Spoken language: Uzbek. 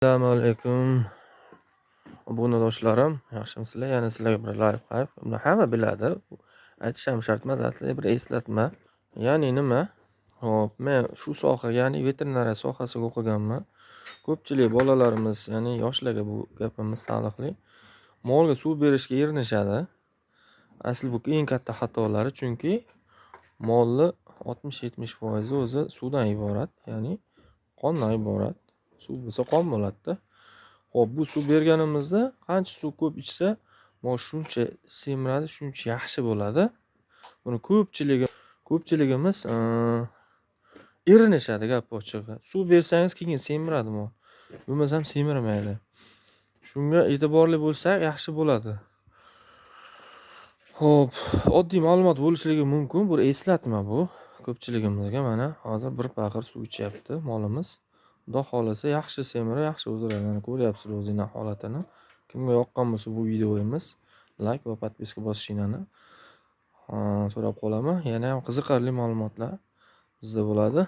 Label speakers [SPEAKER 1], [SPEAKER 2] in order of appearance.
[SPEAKER 1] Assalomu alaykum obunadoshlarim, yaxshimisizlar? Yana sizlarga bir live. Buni hamma biladi. Aytish ham shart emas, aslida bir eslatma. Ya'ni nima? Hop, men shu soha, ya'ni veterinariya sohasiga o'qiganman. Ko'pchilik bolalarimiz, ya'ni yoshlarga bu gapimiz taalluqli. Molga suv berishga erinishadi. Asli bu eng katta xatolari, chunki molni 60-70% o'zi suvdan iborat, ya'ni qondan iborat. Suv bo'lsa qon bo'ladi-da. Hop, bu suv berganimizda qancha suv ko'p ichsa, mol shuncha semiradi, shuncha yaxshi bo'ladi. Buni ko'pchiligimiz erinishadi gap ochig'i. Suv bersangiz keyin semiradi mol. Bo'lmasam semirmaydi. Shunga e'tiborli bo'lsak yaxshi bo'ladi. Hop, oddiy ma'lumot bo'lishligi mumkin. Bu eslatma bu. Ko'pchiligimizga mana hozir bir paqir suv ichyapti molimiz. Xudo xolasa yaxshi semirib, yaxshi o'siradi. Mana ko'ryapsizlar o'zingizlar holatini. Kimga yoqqan bo'lsa bu videomiz, like va podpiska bosishinglarni so'rab qolaman. Yana ham qiziqarli ma'lumotlar bizda bo'ladi.